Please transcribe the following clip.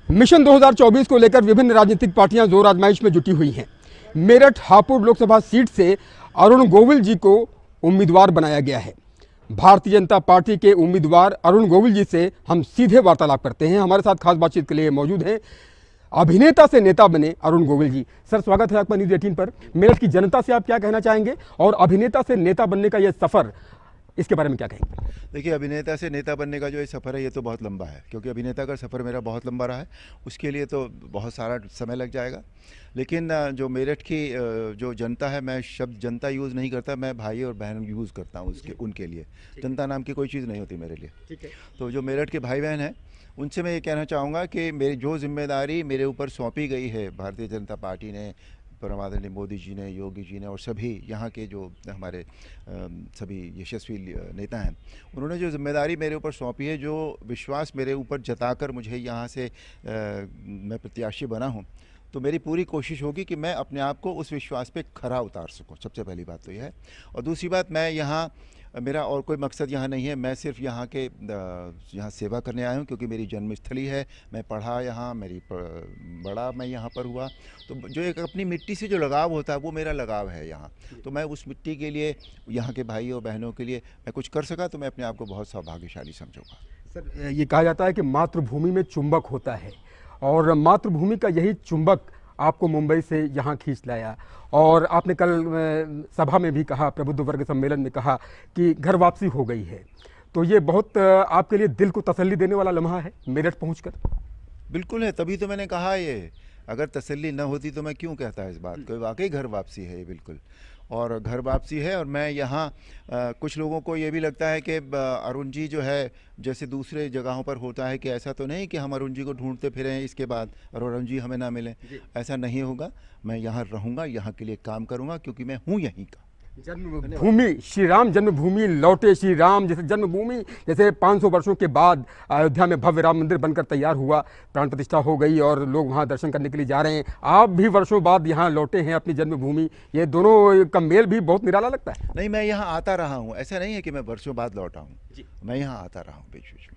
Mission 2024 को लेकर विभिन्न राजनीतिक पार्टियां जोर आजमाइश में जुटी हुई हैं। मेरठ हापुड़ लोकसभा सीट से अरुण गोविल जी को उम्मीदवार बनाया गया है। भारतीय जनता पार्टी के उम्मीदवार अरुण गोविल जी से हम सीधे वार्तालाप करते हैं। हमारे साथ खास बातचीत के लिए मौजूद हैं अभिनेता से नेता बने अरुण गोविल जी। सर, स्वागत है आपका न्यूज़ 18 पर। मेरठ की जनता से आप क्या कहना चाहेंगे और अभिनेता से नेता बनने का यह सफर, इसके बारे में क्या कहेंगे? देखिए, अभिनेता से नेता बनने का जो ये सफ़र है ये तो बहुत लंबा है, क्योंकि अभिनेता का सफ़र मेरा बहुत लंबा रहा है। उसके लिए तो बहुत सारा समय लग जाएगा। लेकिन जो मेरठ की जो जनता है, मैं शब्द जनता यूज़ नहीं करता, मैं भाई और बहन यूज़ करता हूँ उनके लिए। जनता नाम की कोई चीज़ नहीं होती मेरे लिए। ठीक है। तो जो मेरठ के भाई बहन हैं, उनसे मैं ये कहना चाहूँगा कि मेरी जो जिम्मेदारी मेरे ऊपर सौंपी गई है भारतीय जनता पार्टी ने, परमादरणीय मोदी जी ने, योगी जी ने और सभी यहाँ के जो हमारे सभी यशस्वी नेता हैं, उन्होंने जो जिम्मेदारी मेरे ऊपर सौंपी है, जो विश्वास मेरे ऊपर जताकर मुझे यहाँ से मैं प्रत्याशी बना हूँ, तो मेरी पूरी कोशिश होगी कि मैं अपने आप को उस विश्वास पे खरा उतार सकूँ। सबसे पहली बात तो यह है। और दूसरी बात, मैं यहाँ, मेरा और कोई मकसद यहाँ नहीं है। मैं सिर्फ यहाँ के यहाँ सेवा करने आया हूँ, क्योंकि मेरी जन्मस्थली है। मैं पढ़ा यहाँ, मेरी बड़ा मैं यहाँ पर हुआ। तो जो एक अपनी मिट्टी से जो लगाव होता है, वो मेरा लगाव है यहाँ। तो मैं उस मिट्टी के लिए, यहाँ के भाई और बहनों के लिए मैं कुछ कर सका, तो मैं अपने आप को बहुत सौभाग्यशाली समझूंगा। सर, ये कहा जाता है कि मातृभूमि में चुंबक होता है और मातृभूमि का यही चुंबक आपको मुंबई से यहाँ खींच लाया। और आपने कल सभा में भी कहा, प्रबुद्ध वर्ग सम्मेलन में कहा कि घर वापसी हो गई है। तो ये बहुत आपके लिए दिल को तसल्ली देने वाला लम्हा है मेरठ पहुँचकर। बिल्कुल है, तभी तो मैंने कहा ये। अगर तसल्ली न होती तो मैं क्यों कहता इस बात को। वाकई घर वापसी है ये, बिल्कुल। और घर वापसी है। और मैं यहाँ कुछ लोगों को ये भी लगता है कि अरुण जी जो है, जैसे दूसरे जगहों पर होता है कि ऐसा तो नहीं कि हम अरुण जी को ढूंढते फिरें इसके बाद और अरुण जी हमें ना मिलें। ऐसा नहीं होगा। मैं यहाँ रहूँगा, यहाँ के लिए काम करूँगा, क्योंकि मैं हूँ यहीं का। जन्मभूमि, श्री राम जन्मभूमि लौटे श्री राम, जैसे जन्मभूमि, जैसे 500 वर्षों के बाद अयोध्या में भव्य राम मंदिर बनकर तैयार हुआ, प्राण प्रतिष्ठा हो गई और लोग वहां दर्शन करने के लिए जा रहे हैं। आप भी वर्षों बाद यहां लौटे हैं अपनी जन्मभूमि। ये दोनों का मेल भी बहुत निराला लगता है। नहीं, मैं यहाँ आता रहा हूँ। ऐसा नहीं है कि मैं वर्षों बाद लौटा हूँ। मैं यहाँ आता रहा हूँ बीच बीच में।